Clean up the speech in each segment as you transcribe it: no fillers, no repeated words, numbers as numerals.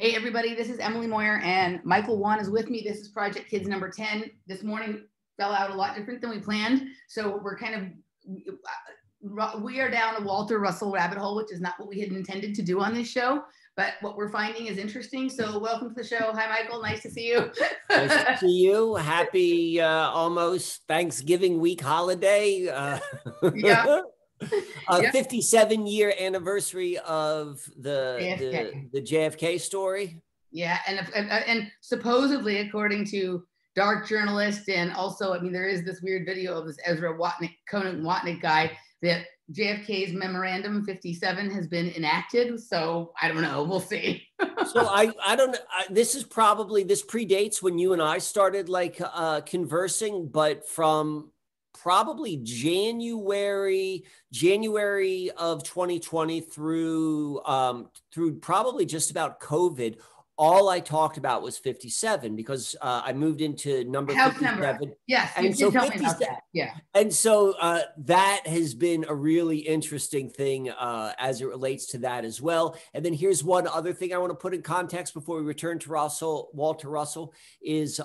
Hey everybody, this is Emily Moyer and Michael Wan is with me. This is Project Kids number 10. This morning fell out a lot different than we planned. So we're we are down a Walter Russell rabbit hole, which is not what we had intended to do on this show, but what we're finding is interesting. So welcome to the show. Hi, Michael. Nice to see you. Nice to see you. Happy almost Thanksgiving week holiday. Yeah. 57-year anniversary of the JFK story. Yeah, and supposedly, according to dark journalists, and also, I mean, there is this weird video of this Conan Watnick guy that JFK's memorandum 57 has been enacted. So I don't know. We'll see. So I don't know. This predates when you and I started conversing, but from probably January of 2020 through probably just about COVID, all I talked about was 57 because I moved into number 57. Yes, and so tell me about that. Yeah. And so that has been a really interesting thing as it relates to that as well. And then here's one other thing I want to put in context before we return to Walter Russell is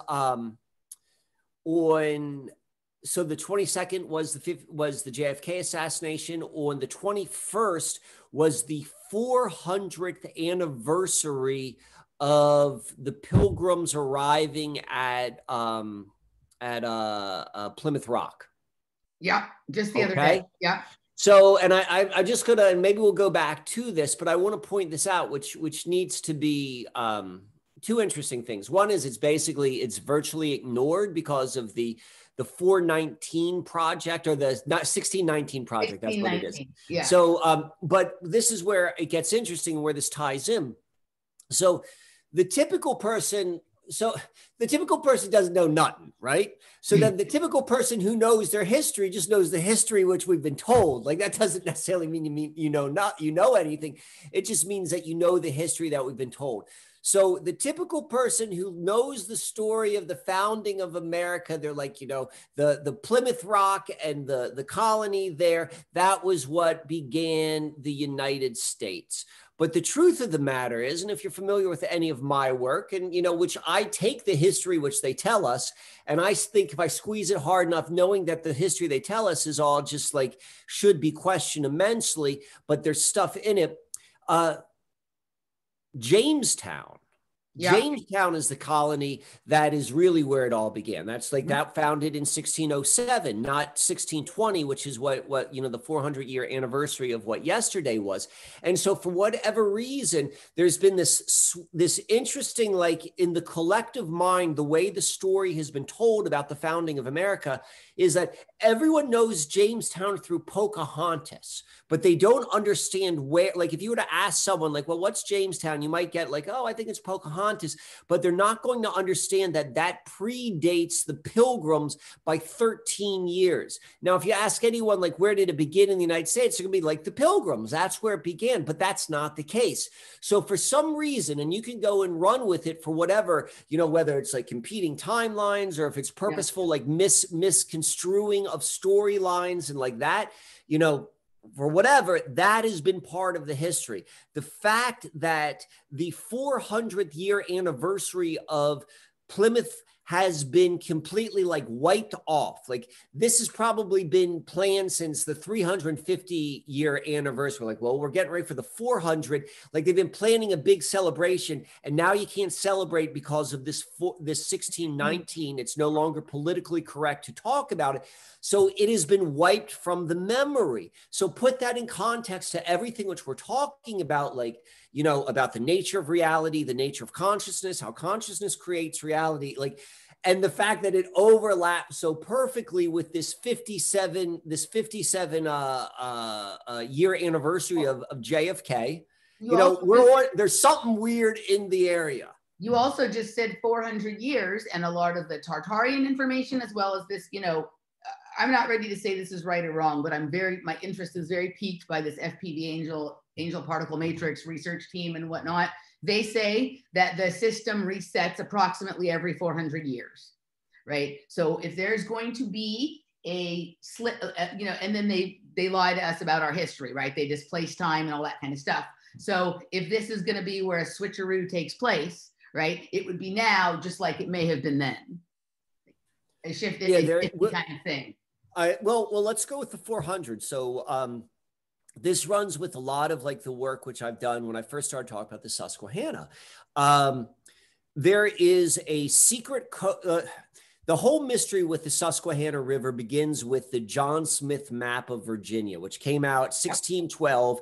so the 22nd was the JFK assassination. On the 21st was the 400th anniversary of the Pilgrims arriving at Plymouth Rock. Yeah, just the other day. Yeah. So, and I just gonna, maybe we'll go back to this, but I want to point this out, which needs to be two interesting things. One is it's virtually ignored because of the 419 project, or the 1619 project. That's what it is. Yeah. So, but this is where it gets interesting, where this ties in. So the typical person doesn't know nothing, right? So then the typical person who knows their history just knows the history which we've been told. Like, that doesn't necessarily mean you know anything. It just means that you know the history that we've been told. So the typical person who knows the story of the founding of America, they're like, the Plymouth Rock and the colony there, that was what began the United States. But the truth of the matter is, and if you're familiar with any of my work, and which I take the history which they tell us, and I think if I squeeze it hard enough, knowing that the history they tell us is all just should be questioned immensely, but there's stuff in it. Jamestown. Yeah. Jamestown is the colony that is really where it all began. That's that founded in 1607, not 1620, which is what the 400-year anniversary of what yesterday was. And so for whatever reason, there's been this interesting, in the collective mind, the way the story has been told about the founding of America is that everyone knows Jamestown through Pocahontas, but they don't understand where, if you were to ask someone well, what's Jamestown? You might get oh, I think it's Pocahontas, but they're not going to understand that predates the Pilgrims by 13 years. Now, if you ask anyone, where did it begin in the United States? They're going to be the Pilgrims. That's where it began, but that's not the case. So for some reason, and you can go and run with it for whatever, whether it's competing timelines or if it's purposeful, misconstruing of storylines and that, for whatever, that has been part of the history. The fact that the 400th year anniversary of Plymouth has been completely wiped off. This has probably been planned since the 350-year anniversary. Well, we're getting ready for the 400. They've been planning a big celebration, and now you can't celebrate because of this 1619. It's no longer politically correct to talk about it. So it has been wiped from the memory. So put that in context to everything which we're talking about, about the nature of reality, the nature of consciousness, how consciousness creates reality, and the fact that it overlaps so perfectly with this 57 year anniversary of JFK. There's something weird in the area. You also just said 400 years, and a lot of the Tartarian information, as well as this, I'm not ready to say this is right or wrong, but my interest is very piqued by this FPV angel particle matrix research team and whatnot. They say that the system resets approximately every 400 years, right? So if there's going to be a slip, and then they lie to us about our history, right? They displace time and all that kind of stuff. So if this is going to be where a switcheroo takes place, right, it would be now just like it may have been then. A shift, kind of thing. Well, let's go with the 400. So this runs with a lot of like the work which I've done when I first started talking about the Susquehanna. There is a secret the whole mystery with the Susquehanna River begins with the John Smith map of Virginia, which came out 1612.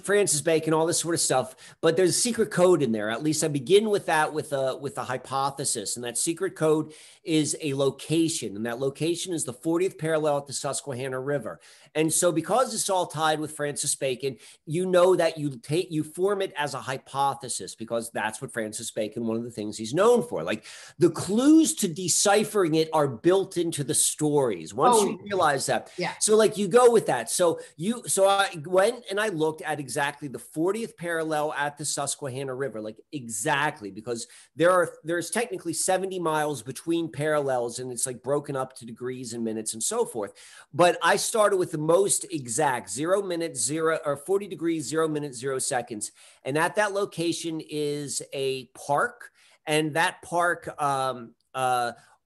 Francis Bacon, all this sort of stuff, but there's a secret code in there. At least I begin with that with a hypothesis, and that secret code is a location, and that location is the 40th parallel at the Susquehanna River. And so because it's all tied with Francis Bacon, you know that you form it as a hypothesis, because that's what Francis Bacon, one of the things he's known for. Like the clues to deciphering it are built into the stories once you realize that. Yeah. So like you go with that. So I went and I looked at exactly the 40th parallel at the Susquehanna River, like exactly, because there's technically 70 miles between parallels, and it's like broken up to degrees and minutes and so forth. But I started with the most exact 0 minutes, 0 or 40 degrees, 0 minutes, 0 seconds. And at that location is a park, and that park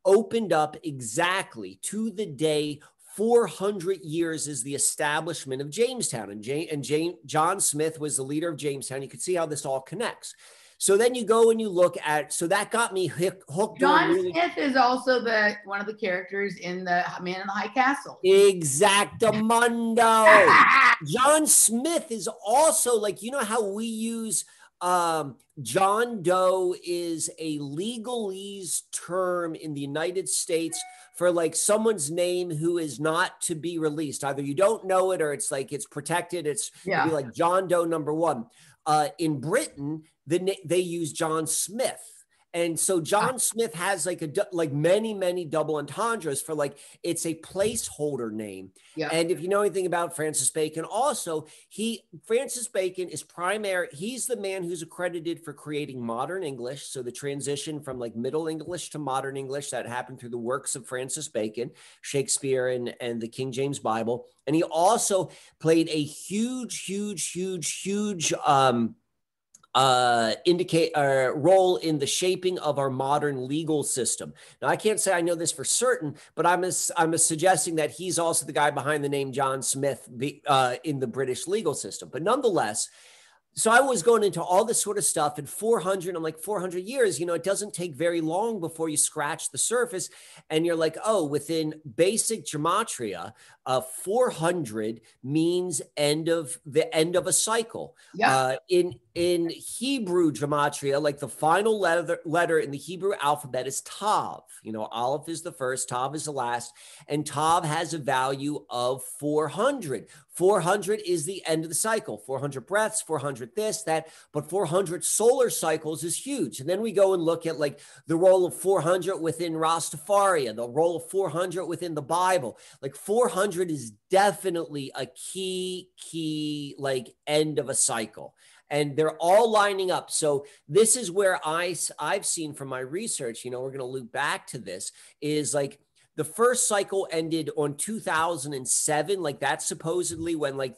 opened up exactly to the day 400 years is the establishment of Jamestown, and John Smith was the leader of Jamestown. You can see how this all connects. So then you go and you look at, so that got me hooked. John Smith is also one of the characters in the Man in the High Castle. Exactamundo. John Smith is also like, you know how we use John Doe is a legalese term in the United States for like someone's name who is not to be released. Either you don't know it or it's like it's protected. It'd be like John Doe #1. In Britain, they use John Smith. And so John Smith has like many double entendres for like, it's a placeholder name. Yeah. And if you know anything about Francis Bacon, also Francis Bacon is he's the man who's accredited for creating modern English. So the transition from like Middle English to modern English that happened through the works of Francis Bacon, Shakespeare and the King James Bible. And he also played a huge role in the shaping of our modern legal system. Now, I can't say I know this for certain, but I'm suggesting that he's also the guy behind the name John Smith in the British legal system. But nonetheless, so I was going into all this sort of stuff, and 400, I'm like 400 years, it doesn't take very long before you scratch the surface and you're like, oh, within basic gematria, 400 means the end of a cycle. Yeah. In Hebrew gematria, like the final letter in the Hebrew alphabet is Tav. Aleph is the first, Tav is the last, and Tav has a value of 400. 400 is the end of the cycle. 400 breaths, 400 this, that, but 400 solar cycles is huge. And then we go and look at like the role of 400 within Rastafari, the role of 400 within the Bible. Like 400 is definitely a key like end of a cycle. And they're all lining up. So this is where I've seen from my research, we're going to loop back to this, is like the first cycle ended on 2007. Like that's supposedly when like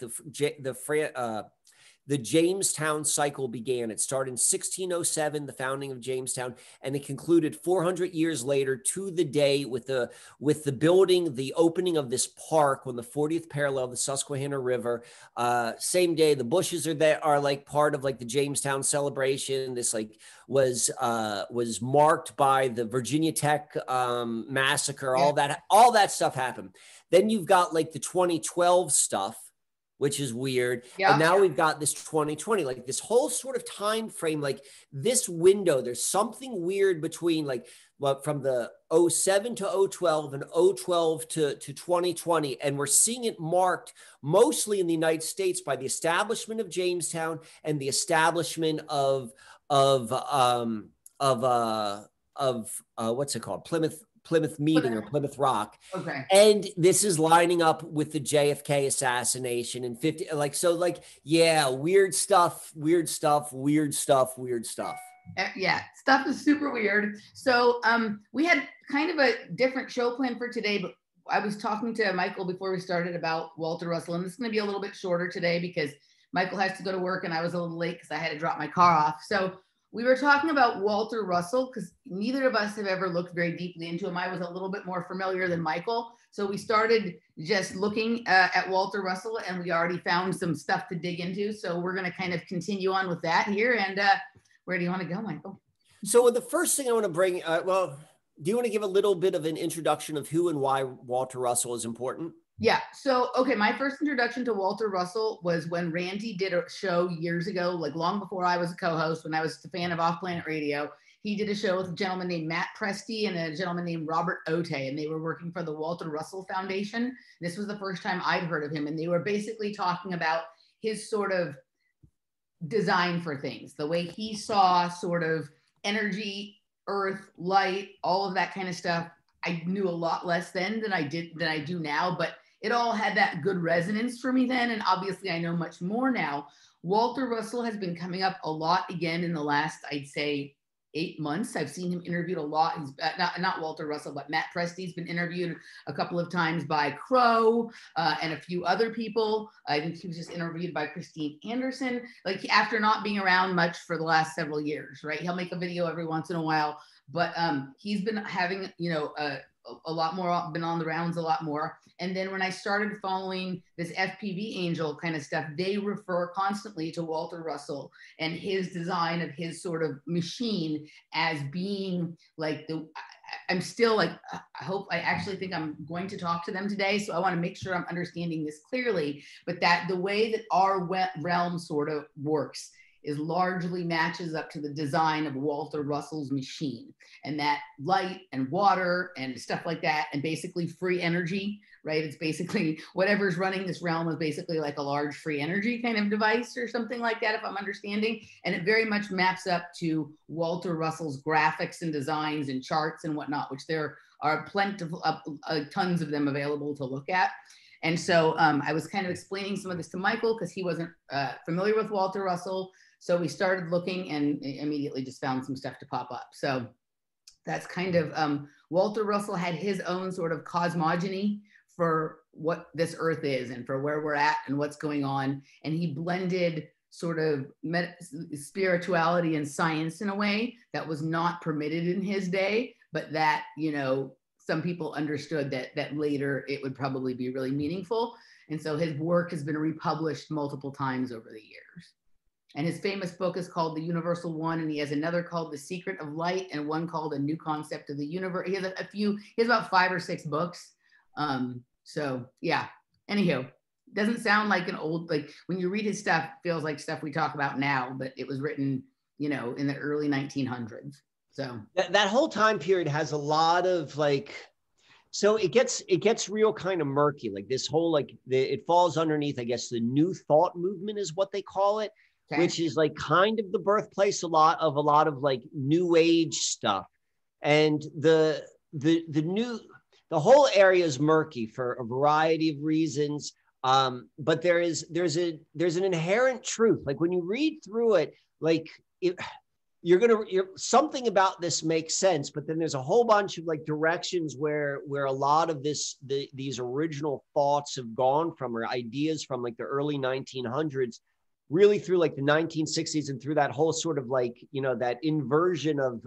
the Jamestown Cycle began. It started in 1607, the founding of Jamestown, and it concluded 400 years later to the day with the building, the opening of this park on the 40th parallel of the Susquehanna River. Same day, the bushes are like part of like the Jamestown celebration. This like was marked by the Virginia Tech massacre. Yeah. All that stuff happened. Then you've got like the 2012 stuff, which is weird. Yeah. And now we've got this 2020, like this whole sort of time frame, like this window, there's something weird between like from the 07 to 012 and 012 to 2020. And we're seeing it marked mostly in the United States by the establishment of Jamestown and the establishment of what's it called? Plymouth Meeting or Plymouth Rock. Okay. And this is lining up with the JFK assassination and weird stuff. Yeah, stuff is super weird. So we had kind of a different show plan for today, but I was talking to Michael before we started about Walter Russell, and this is going to be a little bit shorter today because Michael has to go to work and I was a little late because I had to drop my car off. So we were talking about Walter Russell because neither of us have ever looked very deeply into him. I was a little bit more familiar than Michael. So we started just looking at Walter Russell, and we already found some stuff to dig into. So we're going to kind of continue on with that here. And where do you want to go, Michael? So the first thing I want to bring, well, do you want to give a little bit of an introduction of who and why Walter Russell is important? Yeah. So, okay. My first introduction to Walter Russell was when Randy did a show years ago, like long before I was a co-host, when I was a fan of Off Planet Radio. He did a show with a gentleman named Matt Presti and a gentleman named Robert Otte, and they were working for the Walter Russell Foundation. This was the first time I'd heard of him. And they were basically talking about his sort of design for things, the way he saw sort of energy, earth, light, all of that kind of stuff. I knew a lot less then than I do now, but it all had that good resonance for me then. And obviously I know much more now. Walter Russell has been coming up a lot again in the last, I'd say, 8 months. I've seen him interviewed a lot. He's not Walter Russell, but Matt Presti's been interviewed a couple of times by Crow and a few other people. I think he was just interviewed by Christine Anderson, like after not being around much for the last several years, right? He'll make a video every once in a while, but he's been having, you know, a lot more, been on the rounds a lot more. And then when I started following this FPV angel kind of stuff, they refer constantly to Walter Russell and his design of his sort of machine as being like I'm still like, I actually think I'm going to talk to them today. So I want to make sure I'm understanding this clearly, but that the way that our realm sort of works is largely matches up to the design of Walter Russell's machine, and that light and water and stuff like that, and basically free energy, right? It's basically whatever's running this realm is basically like a large free energy kind of device or something like that, if I'm understanding. And it very much maps up to Walter Russell's graphics and designs and charts and whatnot, which there are plenty of tons of them available to look at. And so I was kind of explaining some of this to Michael because he wasn't familiar with Walter Russell. So we started looking and immediately just found some stuff to pop up. So that's kind of, Walter Russell had his own sort of cosmogony for what this earth is and for where we're at and what's going on. And he blended sort of spirituality and science in a way that was not permitted in his day, but that, you know, some people understood that later it would probably be really meaningful. And so his work has been republished multiple times over the years. And his famous book is called The Universal One, and he has another called The Secret of Light and one called A New Concept of the Universe. He has he has about 5 or 6 books. So yeah, anywho, doesn't sound like an old, like when you read his stuff, it feels like stuff we talk about now, but it was written, you know, in the early 1900s. So that whole time period has a lot of like, so it gets real kind of murky. Like this whole, like it falls underneath, I guess, the New Thought movement is what they call it. Okay. Which is like kind of the birthplace a lot of like new age stuff. And the whole area is murky for a variety of reasons. But there's an inherent truth. Like when you read through it, like something about this makes sense, but then there's a whole bunch of like directions where a lot of these original thoughts have gone from, or ideas from like the early 1900s really through like the 1960s and through that whole sort of like, you know, that inversion of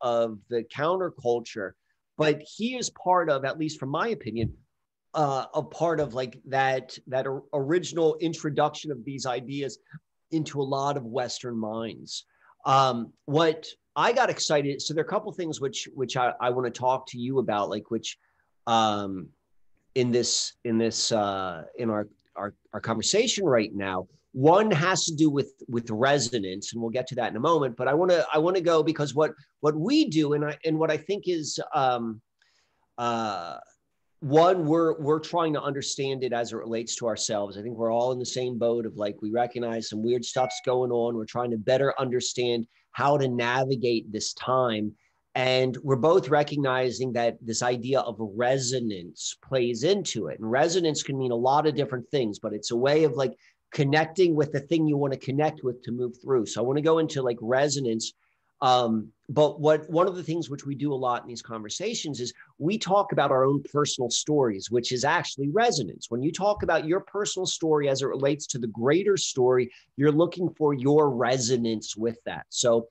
the counterculture. But he is part of, at least from my opinion, a part of like that original introduction of these ideas into a lot of Western minds. What I got excited, so there are a couple of things which I want to talk to you about, like which in our conversation right now. One has to do with resonance, and we'll get to that in a moment. But I want to go because what we do, and what I think is one, we're trying to understand it as it relates to ourselves. I think we're all in the same boat of like, we recognize some weird stuff's going on. We're trying to better understand how to navigate this time. And we're both recognizing that this idea of resonance plays into it. And resonance can mean a lot of different things, but it's a way of like connecting with the thing you want to connect with to move through. So I want to go into like resonance But one of the things which we do a lot in these conversations is we talk about our own personal stories, which is actually resonance. When you talk about your personal story as it relates to the greater story, you're looking for your resonance with that. So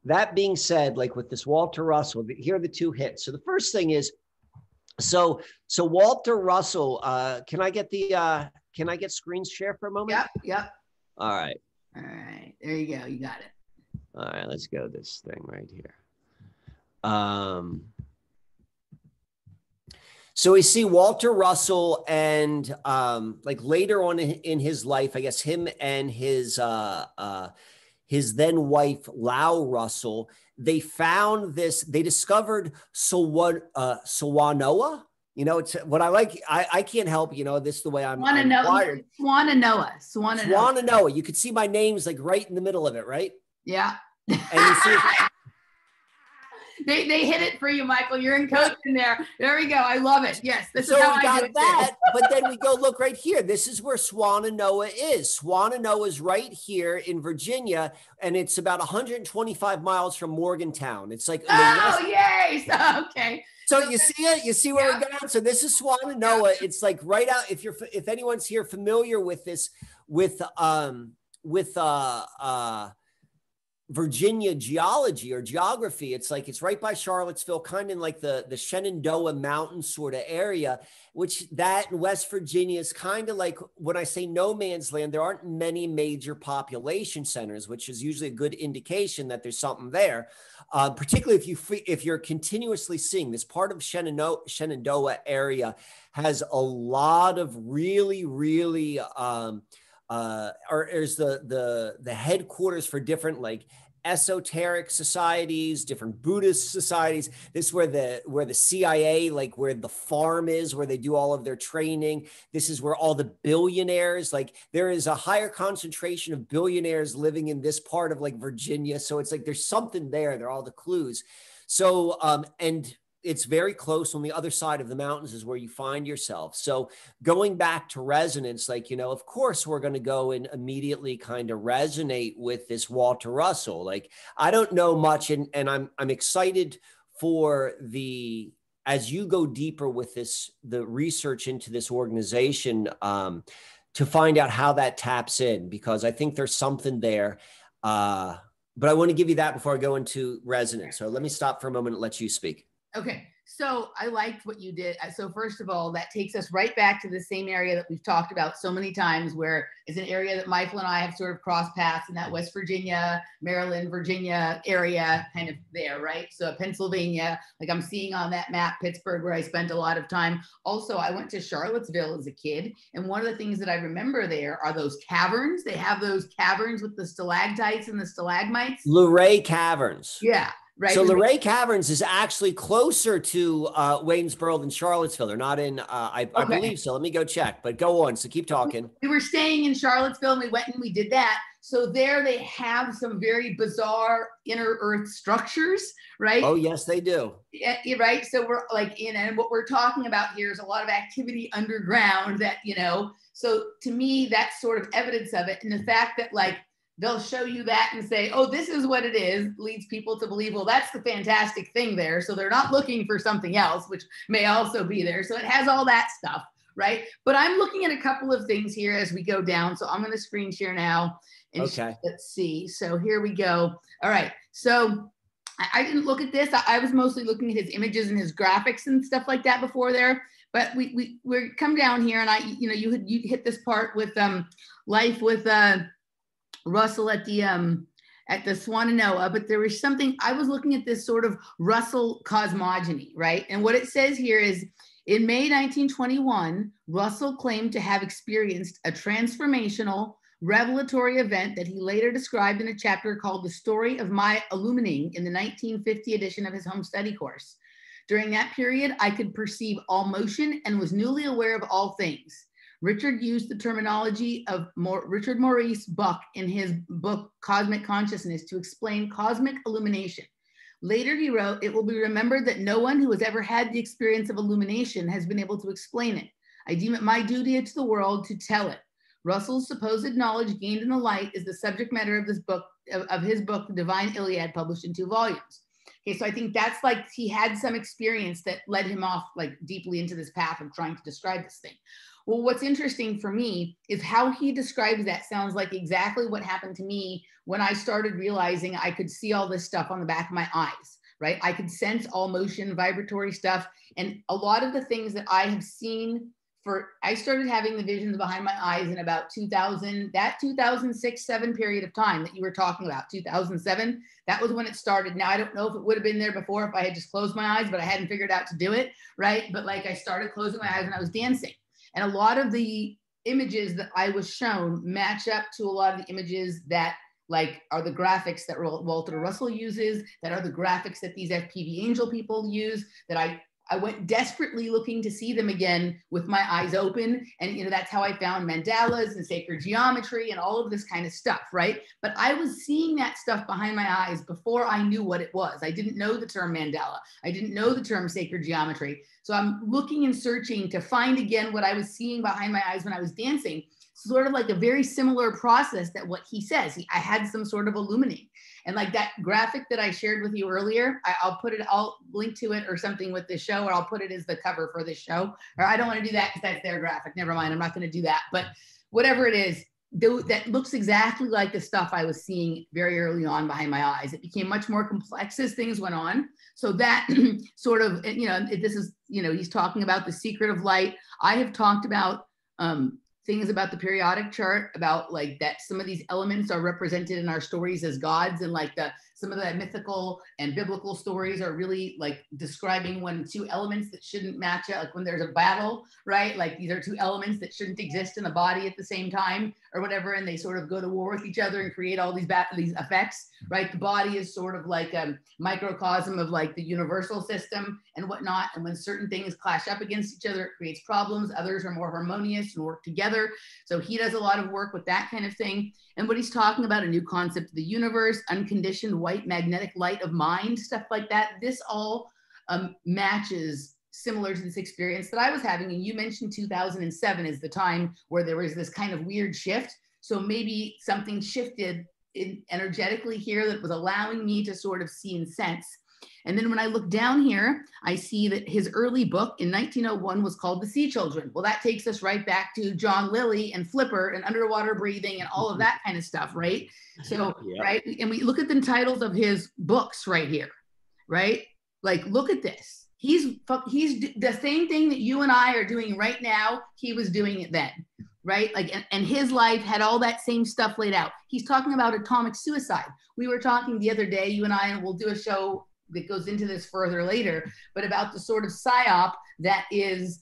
that being said, like with this Walter Russell, here are the two hits. So the first thing is, so Walter Russell, can I get screen share for a moment? Yep. All right. There you go. You got it. All right, let's go this thing right here. So we see Walter Russell and like later on in his life, I guess him and his then wife, Lau Russell, they discovered Swanoa. You know, it's what I like. I can't help, this is the way I'm wired. Swanoa. You could see my name's like right in the middle of it, right? Yeah. And you see they hit it for you, Michael. You're in coach in there. There we go. I love it. Yes, this so is how we I got do it that. too. But then we go look right here. This is where Swanoa is. Swanoa is right here in Virginia, and it's about 125 miles from Morgantown. It's like yay! Okay. So you see it. You see where we're going. So this is Swanoa. It's like right out. If anyone's here familiar with this, with Virginia geology or geography, it's right by Charlottesville, kind of like the Shenandoah Mountains sort of area, which that in West Virginia is kind of like, when I say no man's land, there aren't many major population centers, which is usually a good indication that there's something there. Particularly if you're continuously seeing this part of Shenandoah area has a lot of really, really, or is the headquarters for different like esoteric societies, different Buddhist societies. This is where the CIA, like where the farm is, where they do all of their training. This is where all the billionaires, like there is a higher concentration of billionaires living in this part of like Virginia. So it's like there's something there. They're all the clues. So and it's very close on the other side of the mountains is where you find yourself. So going back to resonance, like, of course we're going to go and immediately kind of resonate with this Walter Russell. Like, I don't know much. And I'm excited for as you go deeper with the research into this organization, to find out how that taps in, because I think there's something there. But I want to give you that before I go into resonance. So let me stop for a moment and let you speak. Okay, so I liked what you did. So first of all, that takes us right back to the same area that we've talked about so many times, where it's an area that Michael and I have sort of crossed paths in that West Virginia, Maryland, Virginia area, kind of there, right? So Pennsylvania, like I'm seeing on that map, Pittsburgh, where I spent a lot of time. Also, I went to Charlottesville as a kid, and one of the things that I remember there are those caverns. They have those caverns with the stalactites and the stalagmites. Luray Caverns. Yeah. Right. So Luray Caverns is actually closer to Waynesboro than Charlottesville. They're not in, I believe so. Let me go check, but go on. So keep talking. We were staying in Charlottesville and we went and we did that. So there they have some very bizarre inner earth structures, right? Oh, yes, they do. Yeah, right. So we're like, and what we're talking about here is a lot of activity underground that, so to me, that's sort of evidence of it. And the fact that like, they'll show you that and say, oh, this is what it is, leads people to believe, well, that's the fantastic thing there. So they're not looking for something else, which may also be there. So it has all that stuff, right? But I'm looking at a couple of things here as we go down. So I'm going to screen share now. And okay. Let's see. So here we go. All right. So I didn't look at this. I was mostly looking at his images and his graphics and stuff like that before there. But we're come down here and you hit this part with life with Russell at the Swanoa, but there was something, I was looking at this sort of Russell cosmogony, right? And what it says here is, in May 1921, Russell claimed to have experienced a transformational, revelatory event that he later described in a chapter called The Story of My Illumining in the 1950 edition of his home study course. During that period, I could perceive all motion and was newly aware of all things. Richard used the terminology of Richard Maurice Buck in his book, Cosmic Consciousness, to explain cosmic illumination. Later, he wrote, it will be remembered that no one who has ever had the experience of illumination has been able to explain it. I deem it my duty to the world to tell it. Russell's supposed knowledge gained in the light is the subject matter of this book, of his book, The Divine Iliad, published in 2 volumes. Okay, so I think that's like he had some experience that led him off like deeply into this path of trying to describe this thing. Well, what's interesting for me is how he describes that sounds like exactly what happened to me when I started realizing I could see all this stuff on the back of my eyes, right? I could sense all motion, vibratory stuff. And a lot of the things that I have seen I started having the visions behind my eyes in about 2000, that 2006-7 period of time that you were talking about, 2007, that was when it started. Now, I don't know if it would have been there before if I had just closed my eyes, but I hadn't figured out to do it, right? But like I started closing my eyes when I was dancing. And a lot of the images that I was shown match up to a lot of the images that like are the graphics that Walter Russell uses, that are the graphics that these FPV angel people use, that I went desperately looking to see them again with my eyes open. And, you know, that's how I found mandalas and sacred geometry and all of this kind of stuff, right? But I was seeing that stuff behind my eyes before I knew what it was. I didn't know the term mandala. I didn't know the term sacred geometry. So I'm looking and searching to find again what I was seeing behind my eyes when I was dancing. Sort of like a very similar process that what he says. I had some sort of illuminating. And like that graphic that I shared with you earlier, I'll link to it or something with this show, or I'll put it as the cover for this show. Or I don't want to do that because that's their graphic. Never mind, I'm not going to do that. But whatever it is, that looks exactly like the stuff I was seeing very early on behind my eyes. It became much more complex as things went on. So that sort of, you know, this is, you know, he's talking about the secret of light. I have talked about things about the periodic chart, about like that some of these elements are represented in our stories as gods, and like some of the mythical and biblical stories are really like describing when 2 elements that shouldn't match up, like when there's a battle, right? Like these are 2 elements that shouldn't exist in the body at the same time or whatever, and they sort of go to war with each other and create all these effects, right? The body is sort of like a microcosm of like the universal system and whatnot, and when certain things clash up against each other, it creates problems. Others are more harmonious and work together. So he does a lot of work with that kind of thing. And what he's talking about, a new concept of the universe, unconditioned white magnetic light of mind, stuff like that. This all matches similar to this experience that I was having. And you mentioned 2007 is the time where there was this kind of weird shift. So maybe something shifted energetically here that was allowing me to sort of see and sense. And then when I look down here, I see that his early book in 1901 was called The Sea Children. Well, that takes us right back to John Lilly and Flipper and underwater breathing and all of that kind of stuff, right? So, yeah. Right, and we look at the titles of his books right here, right? Like, look at this. He's the same thing that you and I are doing right now. He was doing it then, right? Like, and his life had all that same stuff laid out. He's talking about atomic suicide. We were talking the other day, you and I, and we'll do a show that goes into this further later, but about the sort of psyop that is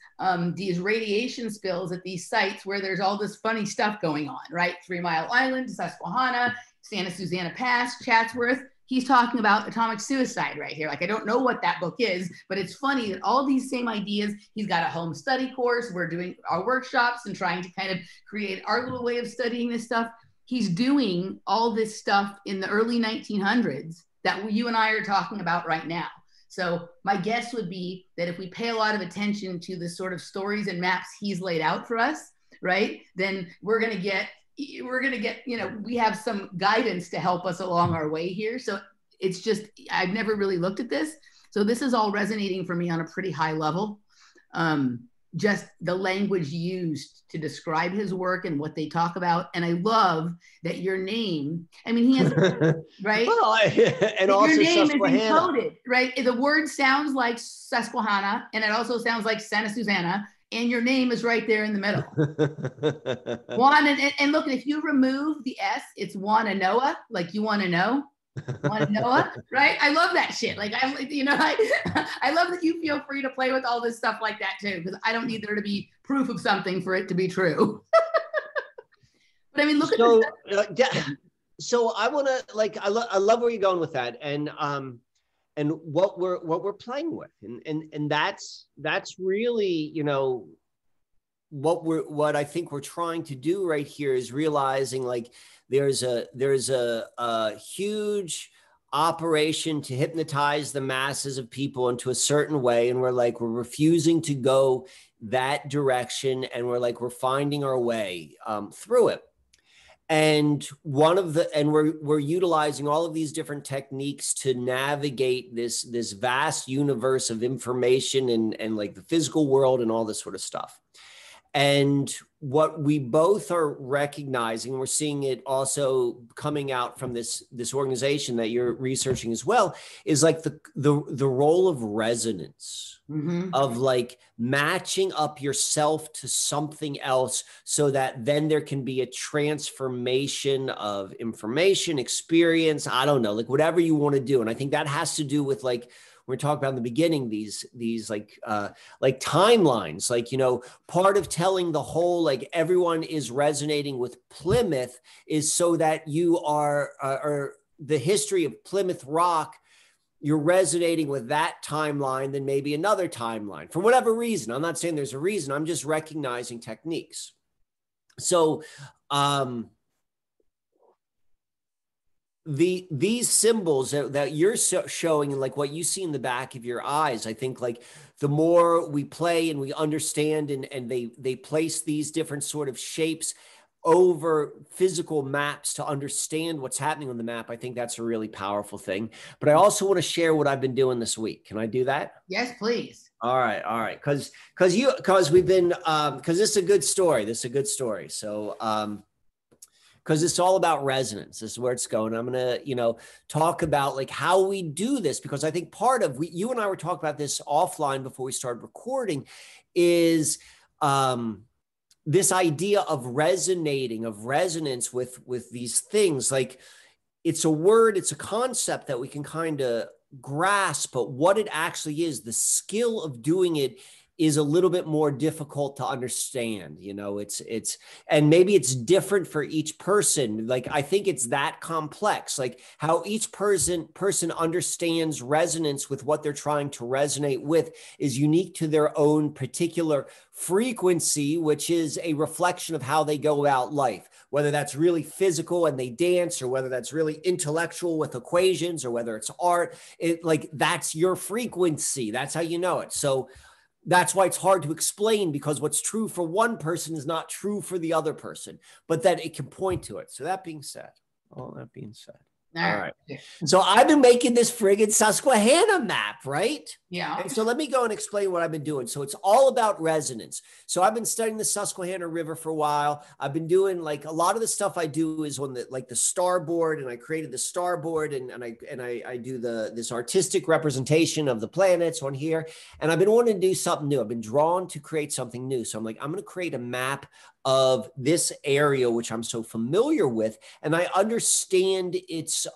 these radiation spills at these sites where there's all this funny stuff going on, right? 3 Mile Island, Susquehanna, Santa Susana Pass, Chatsworth. He's talking about atomic suicide right here. Like, I don't know what that book is, but it's funny that all these same ideas, he's got a home study course. We're doing our workshops and trying to kind of create our little way of studying this stuff. He's doing all this stuff in the early 1900s that you and I are talking about right now. So my guess would be that if we pay a lot of attention to the sort of stories and maps he's laid out for us, right, then we're going to get, you know, we have some guidance to help us along our way here. So it's just, I've never really looked at this. So this is all resonating for me on a pretty high level. Just the language used to describe his work and what they talk about. And I love that your name, I mean, he has, right? Well, and also your name Susquehanna. Is encoded, right? The word sounds like Susquehanna, and it also sounds like Santa Susana, and your name is right there in the middle. Juan, and look, if you remove the S, it's Wananoa, like you want to know. Noah, right? I love that shit. Like, I love that you feel free to play with all this stuff like that too, because I don't need there to be proof of something for it to be true. But I mean, look at this. So I want to, like, I love where you're going with that, and what we're playing with, and that's really, you know, what I think we're trying to do right here is realizing, like, there's a huge operation to hypnotize the masses of people into a certain way. And we're refusing to go that direction. And we're finding our way through it. And we're utilizing all of these different techniques to navigate this vast universe of information and like the physical world and all this sort of stuff. And what we both are recognizing, we're seeing it also coming out from this organization that you're researching as well, is like the role of resonance, of like matching up yourself to something else, so that then there can be a transformation of information, experience, I don't know, like whatever you want to do. And I think that has to do with, like we're talking about in the beginning, these like timelines, like, you know, part of telling the whole, like everyone is resonating with Plymouth is so that you are, or the history of Plymouth Rock, you're resonating with that timeline than maybe another timeline for whatever reason. I'm not saying there's a reason. I'm just recognizing techniques. So, these symbols that you're showing, and like what you see in the back of your eyes, I think like the more we play and we understand, and they place these different sort of shapes over physical maps to understand what's happening on the map, I think that's a really powerful thing. But I also want to share what I've been doing this week. Can I do that? Yes, please. All right. Because we've been because this is a good story. So because it's all about resonance. This is where it's going. I'm going to, you know, talk about like how we do this, because I think part of you and I were talking about this offline before we started recording, is this idea of resonating, of resonance with these things. Like it's a word, it's a concept that we can kind of grasp, but what it actually is, the skill of doing it is a little bit more difficult to understand. You know, and maybe it's different for each person. Like, I think it's that complex, like how each person understands resonance with what they're trying to resonate with is unique to their own particular frequency, which is a reflection of how they go about life, whether that's really physical and they dance, or whether that's really intellectual with equations, or whether it's art. Like, that's your frequency. That's how you know it. So that's why it's hard to explain, because what's true for one person is not true for the other person, but that it can point to it. So that being said, all right. So I've been making this friggin' Susquehanna map, right? Yeah. And so let me go and explain what I've been doing. So it's all about resonance. So I've been studying the Susquehanna River for a while. I've been doing, like, a lot of the stuff I do is on the starboard, and I created the starboard, and I do this artistic representation of the planets on here. And I've been wanting to do something new. I've been drawn to create something new. So I'm like, I'm going to create a map of this area, which I'm so familiar with, and I understand its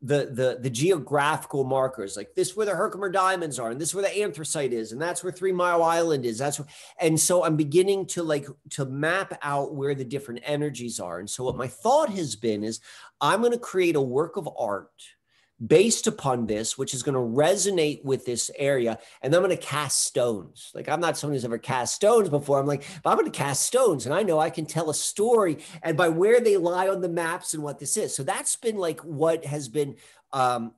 the geographical markers, like this where the Herkimer diamonds are, and this where the anthracite is, and that's where 3 Mile Island is. And so I'm beginning to map out where the different energies are. And so what my thought has been is, I'm going to create a work of art based upon this, which is going to resonate with this area. And I'm going to cast stones. Like, I'm not someone who's ever cast stones before. I'm like, but I'm going to cast stones, and I know I can tell a story, and by where they lie on the maps and what this is. So that's been like what has been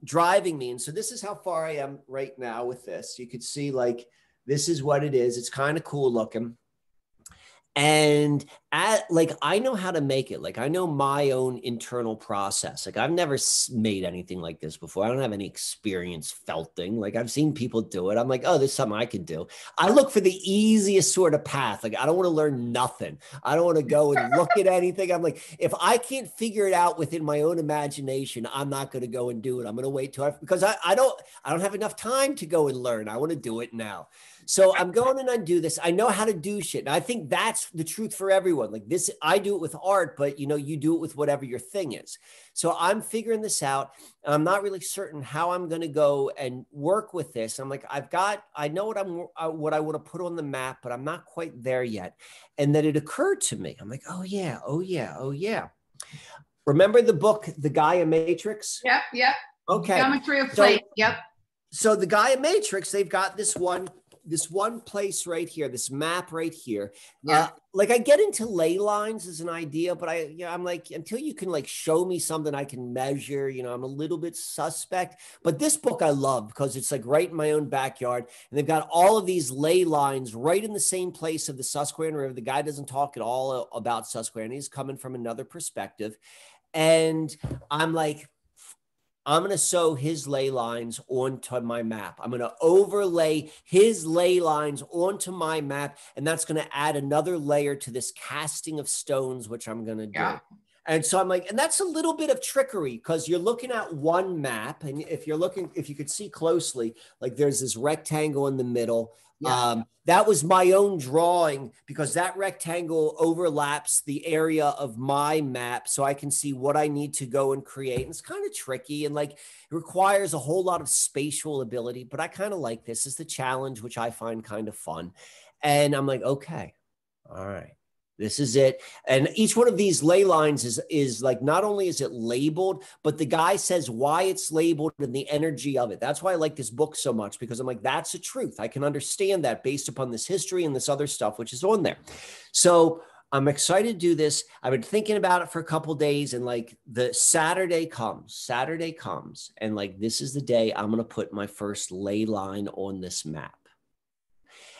driving me. And so this is how far I am right now with this. You could see, like, this is what it is. It's kind of cool looking. And I know how to make it. Like, I know my own internal process. Like, I've never made anything like this before. I don't have any experience felting. Like, I've seen people do it. I'm like, oh, this is something I can do. I look for the easiest sort of path. Like, I don't want to learn nothing. I don't want to go and look at anything. I'm like, if I can't figure it out within my own imagination, I'm not going to go and do it. I'm going to wait because I don't have enough time to go and learn. I want to do it now. So I'm going and undo this. I know how to do shit. And I think that's the truth for everyone. Like this, I do it with art, but you do it with whatever your thing is. So I'm figuring this out. And I'm not really certain how I'm going to go and work with this. I'm like, I know what I want to put on the map, but I'm not quite there yet. And then it occurred to me. I'm like, oh yeah. Remember the book, The Gaia Matrix? Yep. Okay. Geometry of plate. Yep. So the Gaia Matrix, they've got this one this one place right here, this map right here. Yeah. Like I get into ley lines as an idea, but I'm like, until you can like show me something I can measure, I'm a little bit suspect. But this book I love because it's like right in my own backyard. And they've got all of these ley lines right in the same place of the Susquehanna River. The guy doesn't talk at all about Susquehanna. He's coming from another perspective. And I'm like, I'm going to sew his ley lines onto my map. I'm going to overlay his ley lines onto my map. And that's going to add another layer to this casting of stones, which I'm going to do. Yeah. And so I'm like, and that's a little bit of trickery because you're looking at one map. And if you could see closely, like there's this rectangle in the middle. Yeah. That was my own drawing because that rectangle overlaps the area of my map. So I can see what I need to go and create. And it's kind of tricky and like it requires a whole lot of spatial ability, but I kind of like this as the challenge, which I find kind of fun. And I'm like, okay, all right. This is it. And each one of these ley lines is like, not only is it labeled, but the guy says why it's labeled and the energy of it. That's why I like this book so much, because I'm like, that's the truth. I can understand that based upon this history and this other stuff, which is on there. So I'm excited to do this. I've been thinking about it for a couple of days and like the Saturday comes and like, this is the day I'm going to put my first ley line on this map.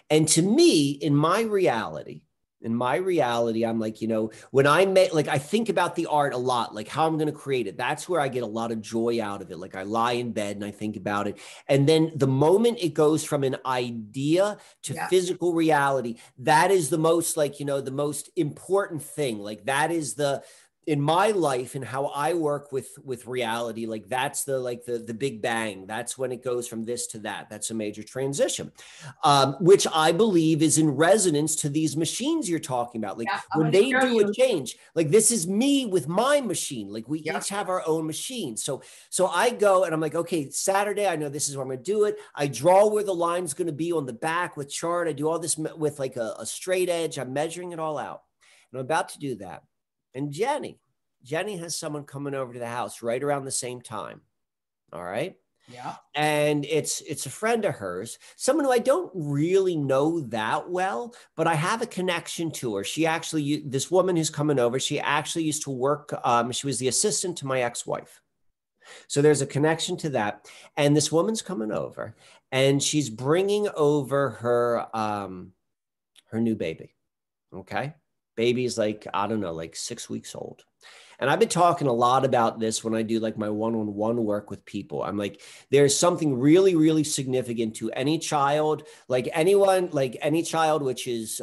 And to me, in my reality, I'm like, when I think about the art a lot, like how I'm going to create it. That's where I get a lot of joy out of it. Like I lie in bed and I think about it. And then the moment it goes from an idea to physical reality, that is the most the most important thing. Like that is in my life and how I work with reality, like that's the big bang. That's when it goes from this to that. That's a major transition, which I believe is in resonance to these machines you're talking about. Like when they do a change, like this is me with my machine. Like we each have our own machine. So I go and I'm like, okay, Saturday, I know this is where I'm going to do it. I draw where the line's going to be on the back with chart. I do all this with like a straight edge. I'm measuring it all out. And I'm about to do that. And Jenny has someone coming over to the house right around the same time. All right. Yeah. And it's a friend of hers, someone who I don't really know that well, but I have a connection to her. This woman who's coming over, she actually used to work. She was the assistant to my ex-wife. So there's a connection to that. And this woman's coming over and she's bringing over her new baby. Okay. Baby's like, I don't know, like 6 weeks old. And I've been talking a lot about this when I do like my one-on-one work with people. I'm like, there's something really, really significant to any child, like any child which is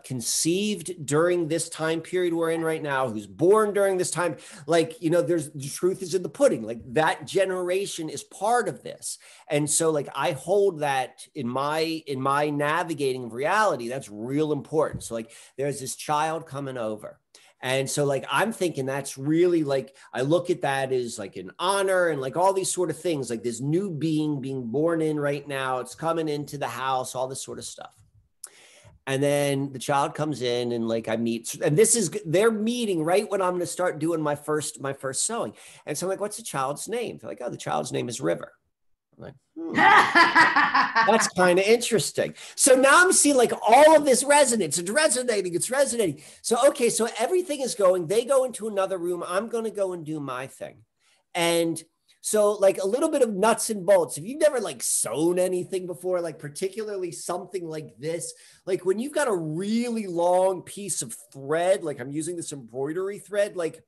conceived during this time period we're in right now, who's born during this time. Like, there's the truth is in the pudding. Like that generation is part of this. And so like, I hold that in my navigating of reality, that's real important. So like, there's this child coming over. And so like, I'm thinking that's really like, I look at that as like an honor and like all these sort of things, like this new being born in right now, it's coming into the house, all this sort of stuff. And then the child comes in and like I meet, and they're meeting right when I'm going to start doing my first sewing. And so I'm like, what's the child's name? They're like, oh, the child's name is River. I'm like, that's kind of interesting. So now I'm seeing like all of this resonance. It's resonating. So, okay. So everything is going, they go into another room. I'm going to go and do my thing. And so like a little bit of nuts and bolts. If you've never like sewn anything before, like particularly something like this, like when you've got a really long piece of thread, like I'm using this embroidery thread, like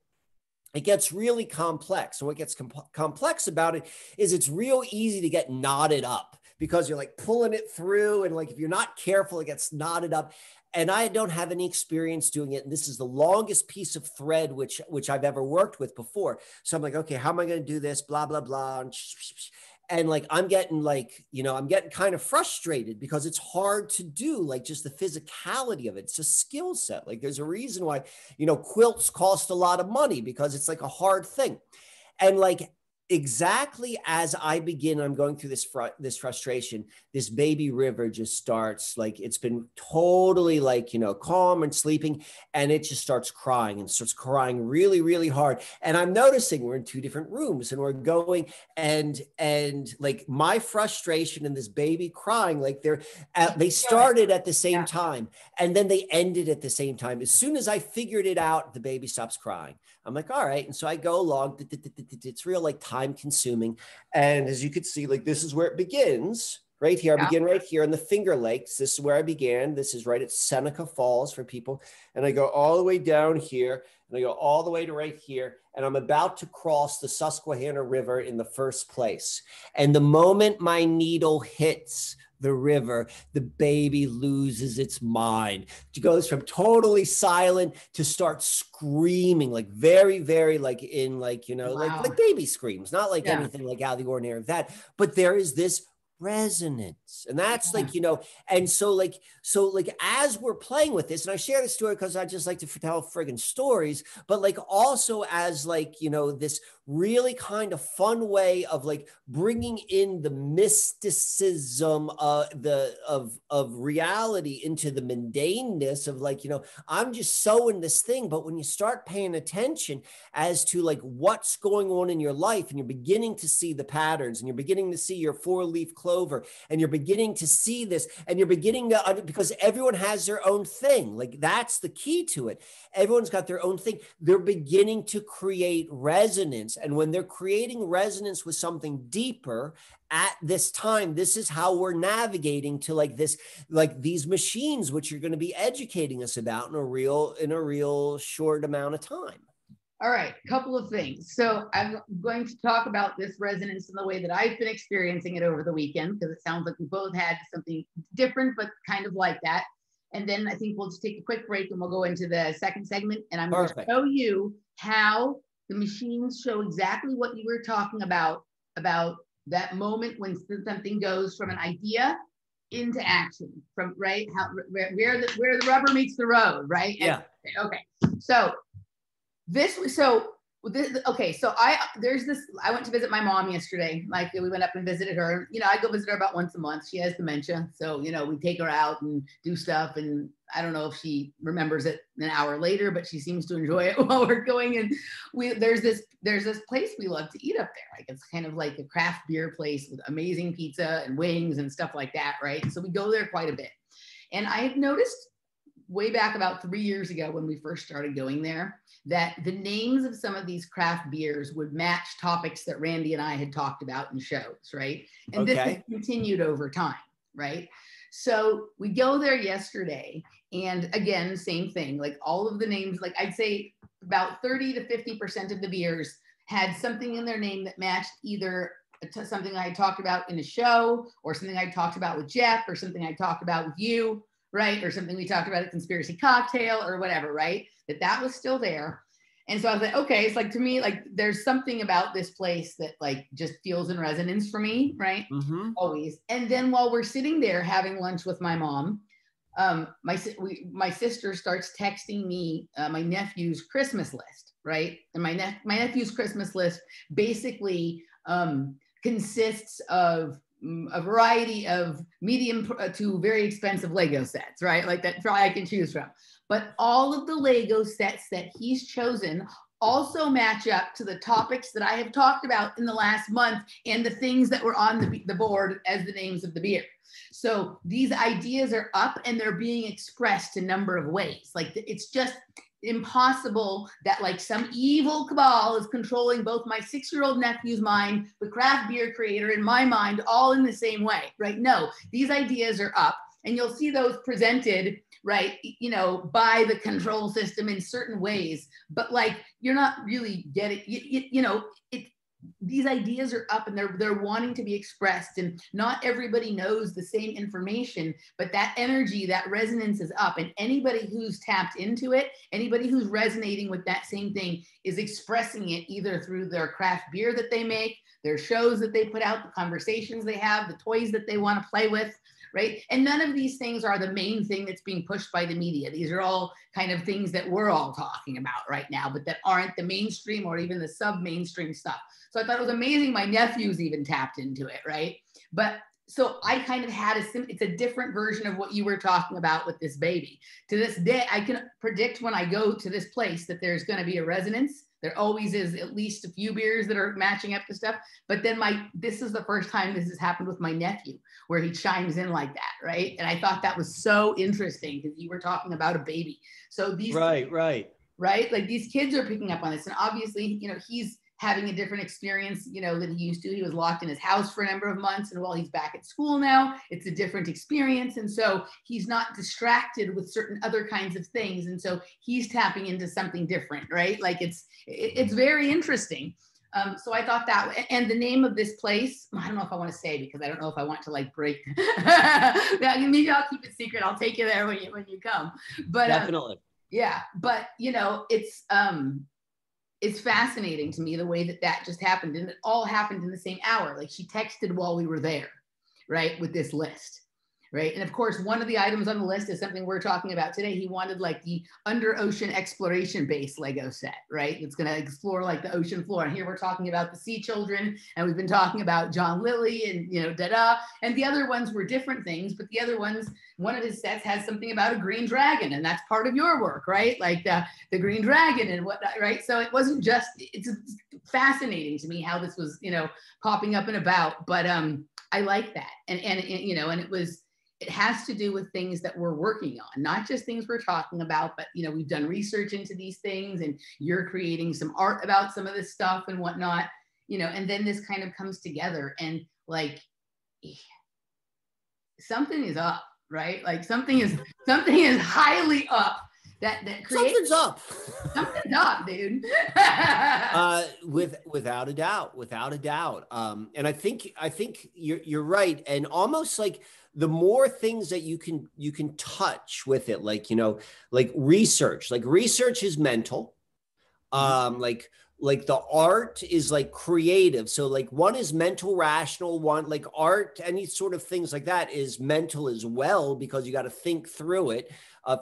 it gets really complex. So what gets complex about it is it's real easy to get knotted up because you're like pulling it through. And like, if you're not careful, it gets knotted up. And I don't have any experience doing it. And this is the longest piece of thread, which I've ever worked with before. So I'm like, okay, how am I going to do this? Blah, blah, blah. And like, I'm getting kind of frustrated because it's hard to do, like just the physicality of it. It's a skill set. Like there's a reason why, quilts cost a lot of money because it's like a hard thing. And like, exactly as I begin, I'm going through this frustration, this baby river just starts, like, it's been totally, like, you know, calm and sleeping, and it just starts crying and starts crying really, really hard. And I'm noticing we're in two different rooms and we're going, and like my frustration and this baby crying, like they started at the same time, and then they ended at the same time. As soon as I figured it out, the baby stops crying. I'm like, all right. And so I go along. It's real, like, time consuming. And as you could see, like, this is where it begins right here. I begin right here in the Finger Lakes. This is where I began. This is right at Seneca Falls for people. And I go all the way down here, and I go all the way to right here. And I'm about to cross the Susquehanna River in the first place. And the moment my needle hits the river, the baby loses its mind. It goes from totally silent to start screaming, like very, very, like, in, like, you know, like baby screams, not like anything like out of the ordinary of that. But there is this resonance, and that's like, you know, and so as we're playing with this, and I share this story because I just like to tell friggin' stories, but like also as, like, you know, this really kind of fun way of like bringing in the mysticism of reality into the mundaneness of, like, you know, I'm just so in this thing. But when you start paying attention as to like what's going on in your life, and you're beginning to see the patterns, and you're beginning to see your 4-leaf clover, and you're beginning to see this, and you're beginning to, because everyone has their own thing. Like, that's the key to it. Everyone's got their own thing. They're beginning to create resonance. And when they're creating resonance with something deeper at this time, this is how we're navigating to like this, like these machines, which you're going to be educating us about in a real short amount of time. All right, a couple of things. So I'm going to talk about this resonance in the way that I've been experiencing it over the weekend, because it sounds like we both had something different, but kind of like that. And then I think we'll just take a quick break and we'll go into the second segment. And I'm going to show you how the machines show exactly what you were talking about that moment when something goes from an idea into action, from right, how where the rubber meets the road, right? Yeah. And, okay. So I went to visit my mom yesterday. Like, we went up and visited her. You know, I go visit her about once a month. She has dementia. So, you know, we take her out and do stuff. And I don't know if she remembers it an hour later, but she seems to enjoy it while we're going. And there's this place we love to eat up there. Like, it's kind of like a craft beer place with amazing pizza and wings and stuff like that, right? So we go there quite a bit. And I have noticed way back about 3 years ago when we first started going there, that the names of some of these craft beers would match topics that Randy and I had talked about in shows, right? And this has continued over time, right? So we go there yesterday, and again, same thing, like all of the names, like I'd say about 30 to 50% of the beers had something in their name that matched either something I talked about in a show, or something I talked about with Jeff, or something I talked about with you, right? Or something we talked about at Conspiracy Cocktail or whatever, right? That was still there. And so I was like, okay, it's like, to me, like, there's something about this place that like just feels in resonance for me, right? Mm-hmm. Always. And then while we're sitting there having lunch with my mom, my sister starts texting me my nephew's Christmas list, right? And my nephew's Christmas list basically consists of a variety of medium to very expensive Lego sets, right? Like, that's all I can choose from. But all of the Lego sets that he's chosen also match up to the topics that I have talked about in the last month, and the things that were on the board as the names of the beer. So these ideas are up and they're being expressed a number of ways. Like, it's just impossible that like some evil cabal is controlling both my 6-year-old nephew's mind, the craft beer creator, and my mind, all in the same way, right? No, these ideas are up, and you'll see those presented, right, you know, by the control system in certain ways, but like, you're not really getting, you know, these ideas are up and they're wanting to be expressed, and not everybody knows the same information, but that energy, that resonance is up, and anybody who's tapped into it, anybody who's resonating with that same thing is expressing it either through their craft beer that they make, their shows that they put out, the conversations they have, the toys that they want to play with, right? And none of these things are the main thing that's being pushed by the media. These are all kind of things that we're all talking about right now, but that aren't the mainstream or even the sub-mainstream stuff. So I thought it was amazing. My nephews even tapped into it, right? But so I kind of had it's a different version of what you were talking about with this baby. To this day, I can predict when I go to this place that there's going to be a resonance. There always is at least a few beers that are matching up to stuff. But then this is the first time this has happened with my nephew, where he chimes in like that, right? And I thought that was so interesting because you were talking about a baby. So these right, like these kids are picking up on this, and obviously, you know, he's having a different experience, you know, than he used to. He was locked in his house for a number of months, and while he's back at school now, it's a different experience. And so he's not distracted with certain other kinds of things. And so he's tapping into something different, right? Like it's very interesting. So I thought that, and the name of this place, I don't know if I want to say, because I don't know if I want to like break. Maybe I'll keep it secret. I'll take you there when you come. But definitely. Yeah, but you know, it's fascinating to me the way that just happened, and it all happened in the same hour. Like she texted while we were there, right, with this list, right? And of course, one of the items on the list is something we're talking about today. He wanted like the under ocean exploration base Lego set, right? It's going to explore like the ocean floor. And here we're talking about the sea children, and we've been talking about John Lilly and, you know, and the other ones were different things, but the other ones, one of his sets has something about a green dragon, and that's part of your work, right? Like the green dragon and whatnot, right? So it wasn't just, it's fascinating to me how this was, you know, popping up and about, but I like that. And you know, and it has to do with things that we're working on, not just things we're talking about, but, you know, we've done research into these things, and you're creating some art about some of this stuff and whatnot, you know, and then this kind of comes together, and like something is up, right? Like something is highly up that creates something's up. Something's up, dude. Without a doubt. And I think you're right. And almost like the more things that you can touch with it, like, you know, like research is mental. Like the art is like creative. So like one is mental, rational, one like art, any sort of things like that is mental as well, because you got to think through it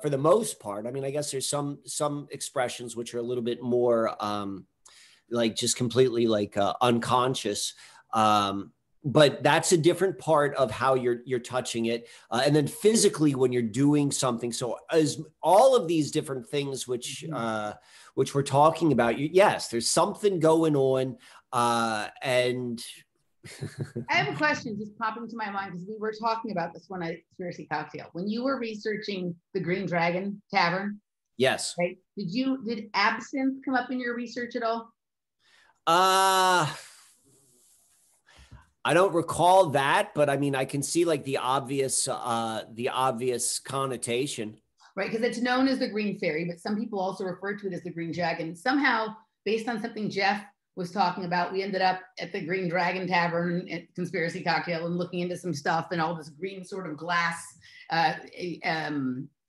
for the most part. I mean, I guess there's some expressions which are a little bit more like just completely like unconscious. But that's a different part of how you're touching it. And then physically when you're doing something. So as all of these different things, which we're talking about, yes, there's something going on. And I have a question just popping to my mind, because we were talking about this one at Conspiracy Cocktail. When you were researching the Green Dragon Tavern. Yes. Right? Did absinthe come up in your research at all? I don't recall that, but I mean, I can see like the obvious connotation. Right, because it's known as the Green Fairy, but some people also refer to it as the Green Dragon. Somehow, based on something Jeff was talking about, we ended up at the Green Dragon Tavern at Conspiracy Cocktail and looking into some stuff and all this green sort of glass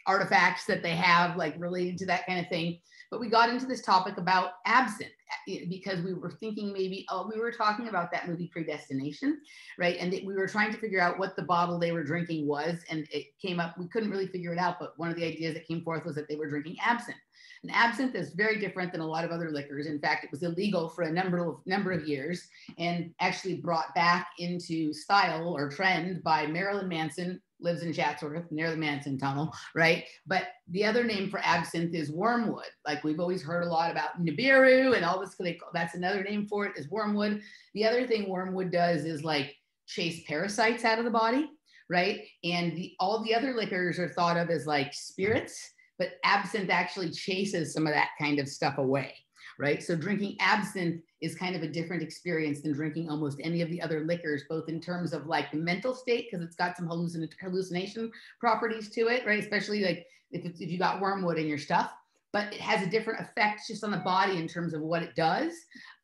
artifacts that they have, like related to that kind of thing. But we got into this topic about absinthe because we were thinking maybe, we were talking about that movie Predestination, right? And we were trying to figure out what the bottle they were drinking was. And it came up, we couldn't really figure it out, but one of the ideas that came forth was that they were drinking absinthe. And absinthe is very different than a lot of other liquors. In fact, it was illegal for a number of years, and actually brought back into style or trend by Marilyn Manson, lives in Chatsworth near the Manson Tunnel, right? But the other name for absinthe is wormwood. Like we've always heard a lot about Nibiru and all this, that's another name for it, is wormwood. The other thing wormwood does is like chase parasites out of the body, right? And all the other liquors are thought of as like spirits, but absinthe actually chases some of that kind of stuff away, right? So drinking absinthe is kind of a different experience than drinking almost any of the other liquors, both in terms of like the mental state, because it's got some hallucination properties to it, right? Especially like if you got wormwood in your stuff, but it has a different effect just on the body in terms of what it does.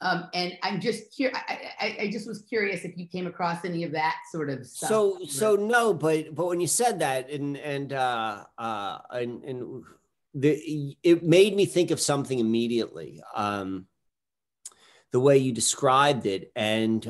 And I'm just curious, I just was curious if you came across any of that sort of stuff. So no, but when you said that and it made me think of something immediately. The way you described it, and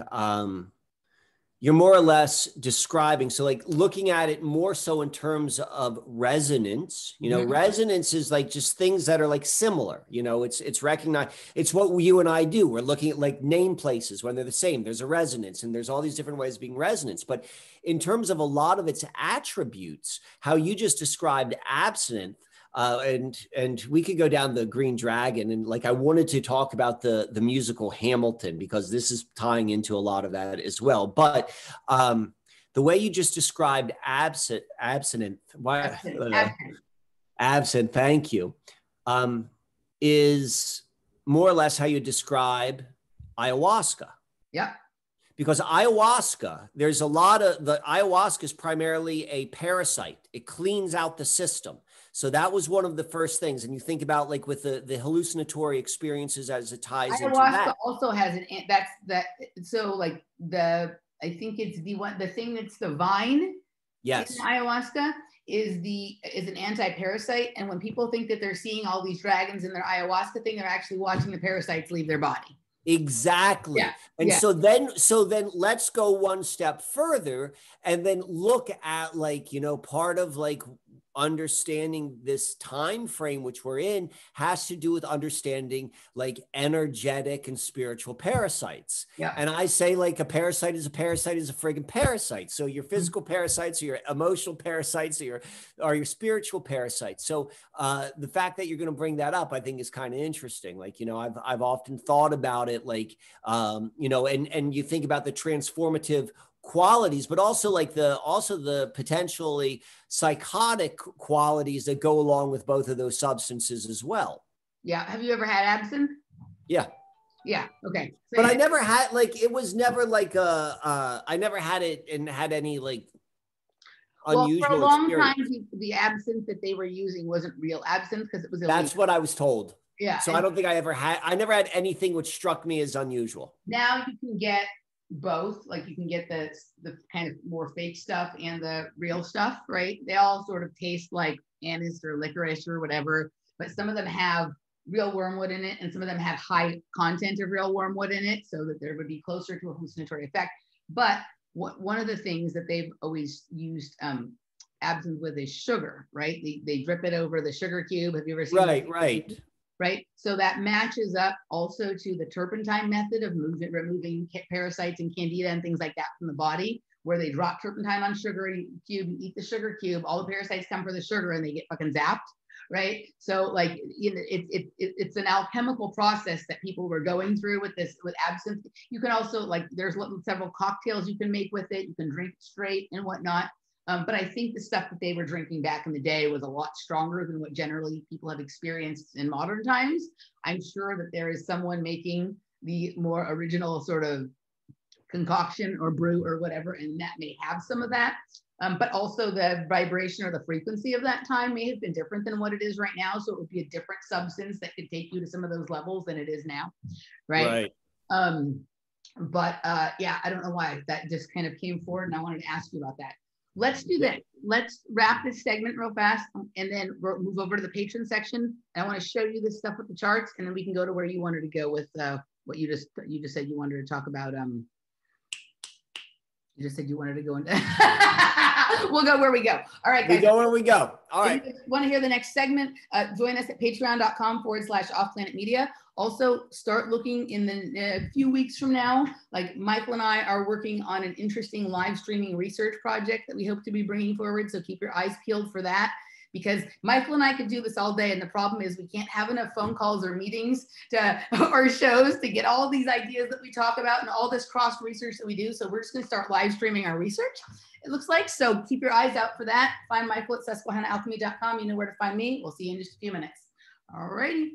You're more or less describing, so like looking at it more so in terms of resonance. Resonance is like just things that are like similar. It's recognized. It's what you and I do. We're looking at like name places when they're the same. There's a resonance, and there's all these different ways of being resonance. But in terms of a lot of its attributes, how you just described absinthe, and we could go down the Green Dragon, and like I wanted to talk about the musical Hamilton, because this is tying into a lot of that as well. But the way you just described absinthe, thank you, is more or less how you describe ayahuasca. Yeah. Because ayahuasca, there's a lot of the ayahuasca is primarily a parasite. It cleans out the system. So that was one of the first things. And you think about like with the hallucinatory experiences as it ties into that. Ayahuasca also has so like I think it's the thing that's the vine. Yes. In ayahuasca is an anti-parasite. And when people think that they're seeing all these dragons in their ayahuasca thing, they're actually watching the parasites leave their body. Exactly. Yeah. And so then let's go one step further and then look at like, part of like understanding this time frame which we're in has to do with understanding like energetic and spiritual parasites. Yeah. And I say like a parasite is a friggin' parasite. So your physical parasites or your emotional parasites or your spiritual parasites. So the fact that you're going to bring that up, I think is kind of interesting. Like, I've often thought about it like, and you think about the transformative qualities, but also like the potentially psychotic qualities that go along with both of those substances as well. Yeah. Have you ever had absinthe? Yeah. Yeah. Okay. So but I never had like, it was never like I never had it and had any like unusual for a long experience. time, the absinthe that they were using wasn't real absinthe because it was illegal. That's what I was told. Yeah. So I don't think I never had anything which struck me as unusual. Now you can get both, like you can get the kind of more fake stuff and the real stuff, right? They all sort of taste like anise or licorice or whatever, but some of them have real wormwood in it and some of them have high content of real wormwood in it so that there would be closer to a hallucinatory effect. But one of the things that they've always used absinthe with is sugar, right? They drip it over the sugar cube. Have you ever seen that? Right. So that matches up also to the turpentine method of removing parasites and candida and things like that from the body, where they drop turpentine on sugar cube, you eat the sugar cube, all the parasites come for the sugar and they get fucking zapped. Right. So like, it's an alchemical process that people were going through with absinthe. You can also like, there's several cocktails you can make with it. You can drink straight and whatnot. But I think the stuff that they were drinking back in the day was a lot stronger than what generally people have experienced in modern times. I'm sure that there is someone making the more original sort of concoction or brew or whatever, and that may have some of that. But also the vibration or the frequency of that time may have been different than what it is right now. So it would be a different substance that could take you to some of those levels than it is now. Right. But yeah, I don't know why that just kind of came forward and I wanted to ask you about that. Let's do that. Let's wrap this segment real fast and then move over to the patron section. I want to show you this stuff with the charts and then we can go to where you wanted to go with what you just said you wanted to talk about. You just said you wanted to go into we'll go where we go. All right, guys. We go where we go. All right. If you want to hear the next segment, join us at patreon.com/offplanetmedia. Also, start looking in a few weeks from now. Like Michael and I are working on an interesting live streaming research project that we hope to be bringing forward. So keep your eyes peeled for that. Because Michael and I could do this all day. And the problem is we can't have enough phone calls or meetings or shows to get all these ideas that we talk about and all this cross research that we do. So we're just going to start live streaming our research, it looks like. So keep your eyes out for that. Find Michael at susquehannaalchemy.com. You know where to find me. We'll see you in just a few minutes. All righty.